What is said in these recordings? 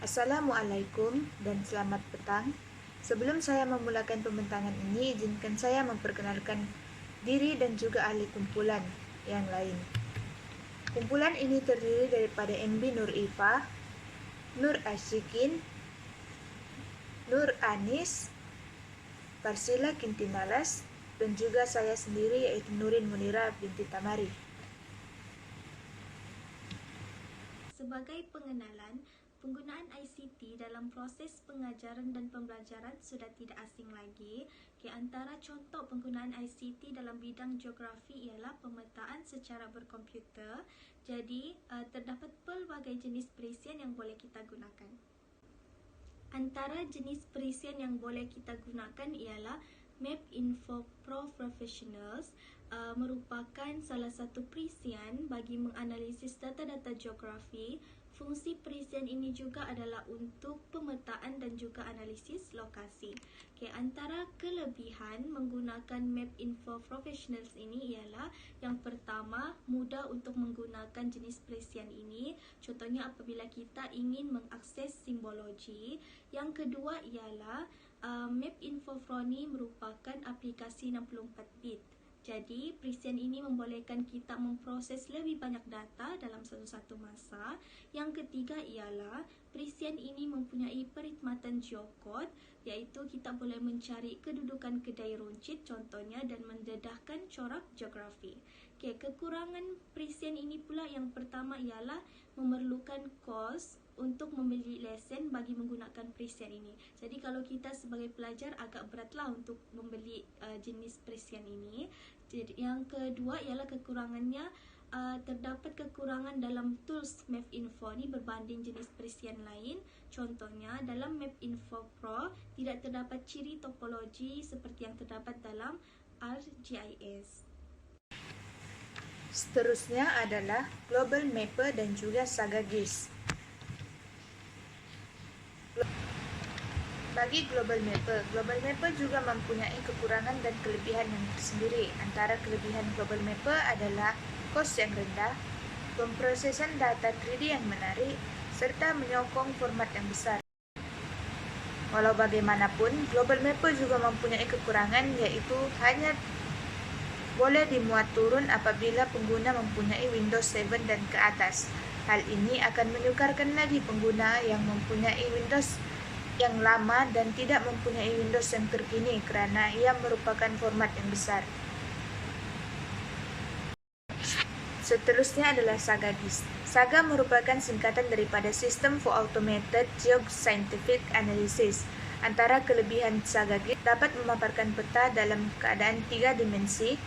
Assalamualaikum dan selamat petang. Sebelum saya memulakan pembentangan ini, izinkan saya memperkenalkan diri dan juga ahli kumpulan yang lain. Kumpulan ini terdiri daripada MB Nur Ifa, Nur Asyikin, Nur Anis, Parsila Kintinalas, dan juga saya sendiri yaitu Nurin Munira binti Tamari. Sebagai pengenalan, penggunaan ICT dalam proses pengajaran dan pembelajaran sudah tidak asing lagi. Di antara contoh penggunaan ICT dalam bidang geografi ialah pemetaan secara berkomputer. Jadi, terdapat pelbagai jenis perisian yang boleh kita gunakan. Antara jenis perisian yang boleh kita gunakan ialah Map Info Pro Professionals, merupakan salah satu perisian bagi menganalisis data-data geografi. Fungsi perisian ini juga adalah untuk pemetaan dan juga analisis lokasi. Antara kelebihan menggunakan Map Info Professionals ini ialah yang pertama, mudah untuk menggunakan jenis perisian ini. Contohnya apabila kita ingin mengakses simbologi. Yang kedua ialah Map Info Pro ini merupakan aplikasi 64 bit. Jadi, perisian ini membolehkan kita memproses lebih banyak data dalam satu masa. Yang ketiga ialah perisian ini mempunyai perkhidmatan geocode, iaitu kita boleh mencari kedudukan kedai runcit contohnya dan mendedahkan corak geografi. Kekurangan perisian ini pula yang pertama ialah memerlukan kos untuk membeli lesen bagi menggunakan perisian ini. Jadi kalau kita sebagai pelajar agak beratlah untuk membeli jenis perisian ini. Jadi, yang kedua ialah kekurangannya, terdapat kekurangan dalam tools Map Info ni berbanding jenis perisian lain. Contohnya dalam Map Info Pro tidak terdapat ciri topologi seperti yang terdapat dalam ArcGIS. Seterusnya adalah Global Mapper dan juga SagaGIS. Bagi Global Mapper juga mempunyai kekurangan dan kelebihan yang tersendiri. Antara kelebihan Global Mapper adalah kos yang rendah, pemrosesan data 3D yang menarik, serta menyokong format yang besar. Walau bagaimanapun, Global Mapper juga mempunyai kekurangan, yaitu hanya boleh dimuat turun apabila pengguna mempunyai Windows 7 dan ke atas. Hal ini akan menyukarkan lagi pengguna yang mempunyai Windows yang lama dan tidak mempunyai Windows yang terkini kerana ia merupakan format yang besar. Seterusnya adalah SagaGIS. Saga merupakan singkatan daripada System for Automated Geoscientific Analysis. Antara kelebihan SagaGIS dapat memaparkan peta dalam keadaan 3 dimensi,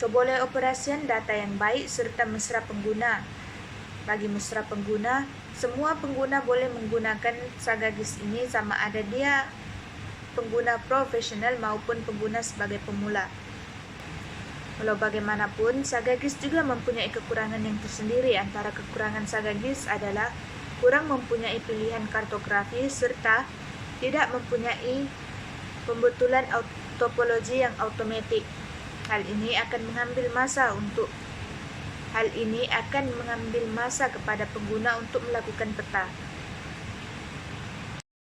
keboleh operasian data yang baik serta mesra pengguna. Bagi mesra pengguna, semua pengguna boleh menggunakan SagaGIS ini sama ada dia pengguna profesional maupun pengguna sebagai pemula. Walau bagaimanapun, SagaGIS juga mempunyai kekurangan yang tersendiri. Antara kekurangan SagaGIS adalah kurang mempunyai pilihan kartografi serta tidak mempunyai pembetulan topologi yang automatik. Hal ini akan mengambil masa kepada pengguna untuk melakukan peta.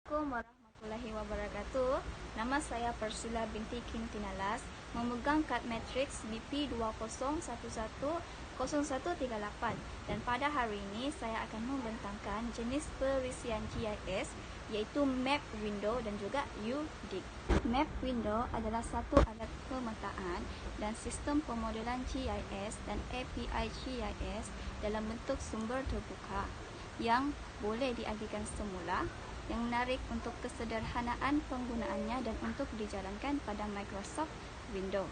Assalamualaikum warahmatullahi wabarakatuh. Nama saya Parsila binti Kintinalas, memegang kad matriks BP 20110138, dan pada hari ini saya akan membentangkan jenis perisian GIS iaitu Map Window dan juga UDIG. Map Window adalah satu alat pemetaan dan sistem pemodelan GIS dan API GIS dalam bentuk sumber terbuka yang boleh dialihkan semula, yang menarik untuk kesederhanaan penggunaannya dan untuk dijalankan pada Microsoft Windows.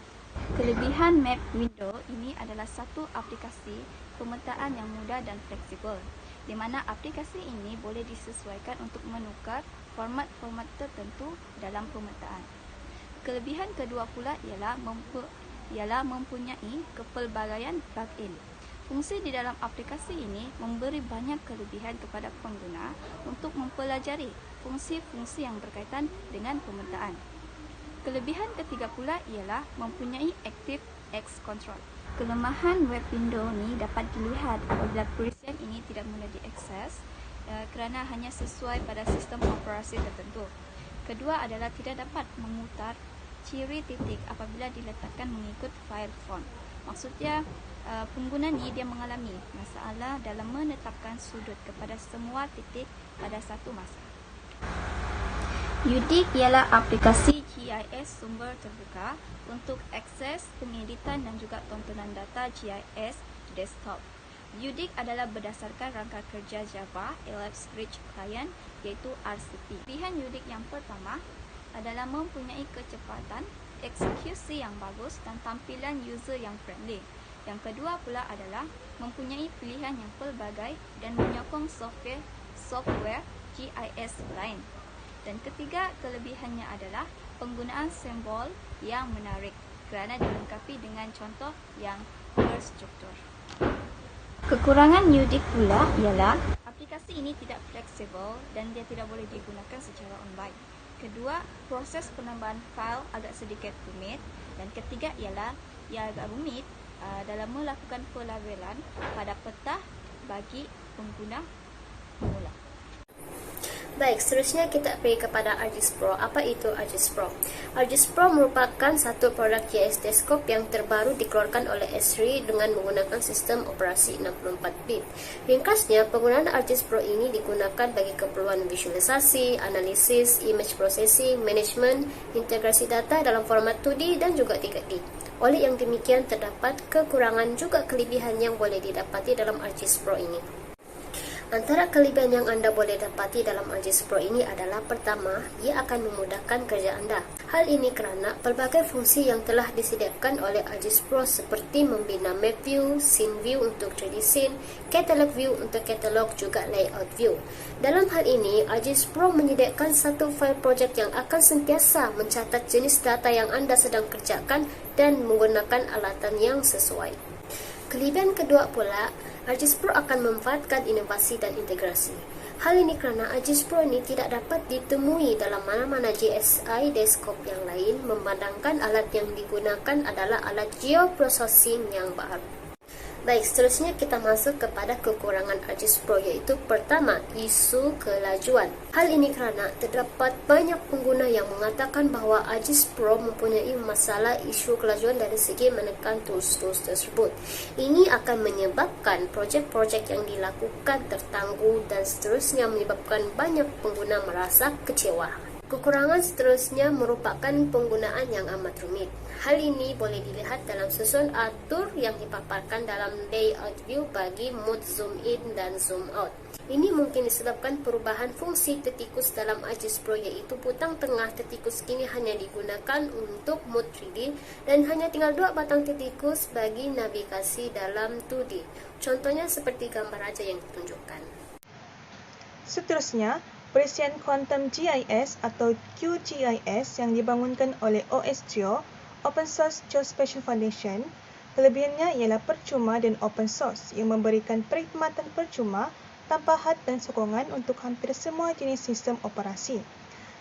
Kelebihan Map Window ini adalah satu aplikasi pemetaan yang mudah dan fleksibel, di mana aplikasi ini boleh disesuaikan untuk menukar format-format tertentu dalam pemetaan. Kelebihan kedua pula ialah mempunyai kepelbagaian plug-in. Fungsi di dalam aplikasi ini memberi banyak kelebihan kepada pengguna untuk mempelajari fungsi-fungsi yang berkaitan dengan pemetaan. Kelebihan ketiga pula ialah mempunyai Active X Control. Kelemahan web window ni dapat dilihat apabila perisian ini tidak mudah diakses kerana hanya sesuai pada sistem operasi tertentu. Kedua adalah tidak dapat memutar ciri titik apabila diletakkan mengikut file font. Maksudnya, pengguna ni dia mengalami masalah dalam menetapkan sudut kepada semua titik pada satu masa. UDIC ialah aplikasi GIS sumber terbuka untuk akses, pengeditan dan juga tontonan data GIS desktop. UDIC adalah berdasarkan rangka kerja Java Elapsed Reach Client iaitu RCP. Pilihan UDIC yang pertama adalah mempunyai kecepatan, eksekusi yang bagus dan tampilan user yang friendly. Yang kedua pula adalah mempunyai pilihan yang pelbagai dan menyokong software GIS lain. Dan ketiga, kelebihannya adalah penggunaan simbol yang menarik kerana dilengkapi dengan contoh yang berstruktur. Kekurangan UDIC pula ialah aplikasi ini tidak fleksibel dan dia tidak boleh digunakan secara online. Kedua, proses penambahan fail agak sedikit rumit. Dan ketiga ialah ia agak rumit dalam melakukan pelabelan pada peta bagi pengguna pemula. Baik, seterusnya kita pergi kepada ArcGIS Pro. Apa itu ArcGIS Pro? ArcGIS Pro merupakan satu produk GIS desktop yang terbaru dikeluarkan oleh Esri dengan menggunakan sistem operasi 64-bit. Ringkasnya, penggunaan ArcGIS Pro ini digunakan bagi keperluan visualisasi, analisis, image processing, management, integrasi data dalam format 2D dan juga 3D. Oleh yang demikian, terdapat kekurangan juga kelebihan yang boleh didapati dalam ArcGIS Pro ini. Antara kelebihan yang anda boleh dapati dalam ArcGIS Pro ini adalah pertama, ia akan memudahkan kerja anda. Hal ini kerana pelbagai fungsi yang telah disediakan oleh ArcGIS Pro seperti membina map view, scene view untuk 3D scene, catalog view untuk catalog juga layout view. Dalam hal ini, ArcGIS Pro menyediakan satu file project yang akan sentiasa mencatat jenis data yang anda sedang kerjakan dan menggunakan alatan yang sesuai. Kelebihan kedua pula, ArcGIS Pro akan memanfaatkan inovasi dan integrasi. Hal ini kerana ArcGIS Pro ini tidak dapat ditemui dalam mana-mana GSI desktop yang lain, memandangkan alat yang digunakan adalah alat geoprocessing yang baru. Baik, seterusnya kita masuk kepada kekurangan ArcGIS Pro, iaitu pertama, isu kelajuan. Hal ini kerana terdapat banyak pengguna yang mengatakan bahawa ArcGIS Pro mempunyai masalah isu kelajuan dari segi menekan tools-tools tersebut. Ini akan menyebabkan projek-projek yang dilakukan tertangguh dan seterusnya menyebabkan banyak pengguna merasa kecewa. Kekurangan seterusnya merupakan penggunaan yang amat rumit. Hal ini boleh dilihat dalam susun atur yang dipaparkan dalam layout view bagi mode zoom in dan zoom out. Ini mungkin disebabkan perubahan fungsi tertikus dalam ArcGIS Pro, iaitu butang tengah tertikus kini hanya digunakan untuk mode 3D dan hanya tinggal 2 batang tertikus bagi navigasi dalam 2D. Contohnya seperti gambar raja yang ditunjukkan. Seterusnya, perisian Quantum GIS atau QGIS yang dibangunkan oleh OS Geo, Open Source Geospatial Foundation. Kelebihannya ialah percuma dan open source yang memberikan perkhidmatan percuma tanpa had dan sokongan untuk hampir semua jenis sistem operasi.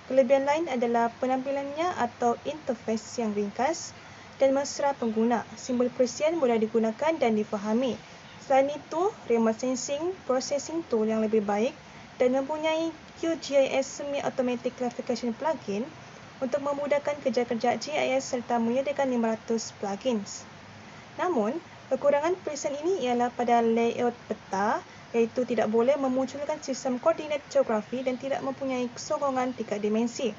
Kelebihan lain adalah penampilannya atau interface yang ringkas dan mesra pengguna. Simbol perisian mudah digunakan dan difahami. Selain itu, remote sensing processing tool yang lebih baik dan mempunyai QGIS Semi-Automatic Classification Plugin untuk memudahkan kerja-kerja GIS serta menyediakan 500 plugins. Namun, kekurangan perisian ini ialah pada layout peta, iaitu tidak boleh memunculkan sistem koordinat geografi dan tidak mempunyai sokongan 3 dimensi.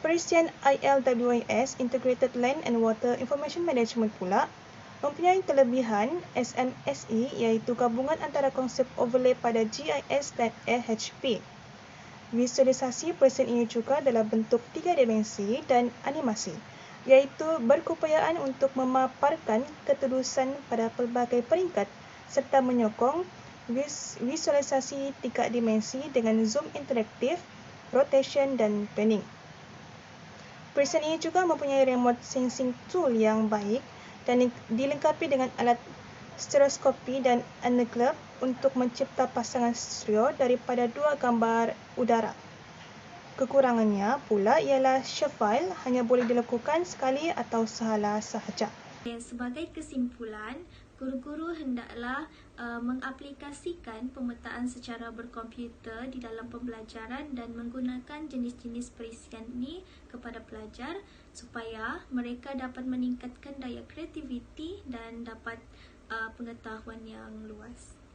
Perisian ILWIS Integrated Land and Water Information Management pula mempunyai kelebihan SMSE, iaitu gabungan antara konsep overlay pada GIS dan AHP. Visualisasi perisian ini juga dalam bentuk 3 dimensi dan animasi, iaitu berkeupayaan untuk memaparkan keterusan pada pelbagai peringkat serta menyokong visualisasi 3 dimensi dengan zoom interaktif, rotation dan panning. Perisian ini juga mempunyai remote sensing tool yang baik dan dilengkapi dengan alat stereoskopi dan anaglyph untuk mencipta pasangan stereo daripada 2 gambar udara. Kekurangannya pula ialah shapefile hanya boleh dilakukan sekali atau sehala sahaja. Sebagai kesimpulan, guru-guru hendaklah mengaplikasikan pemetaan secara berkomputer di dalam pembelajaran dan menggunakan jenis-jenis perisian ini kepada pelajar supaya mereka dapat meningkatkan daya kreativiti dan dapat pengetahuan yang luas.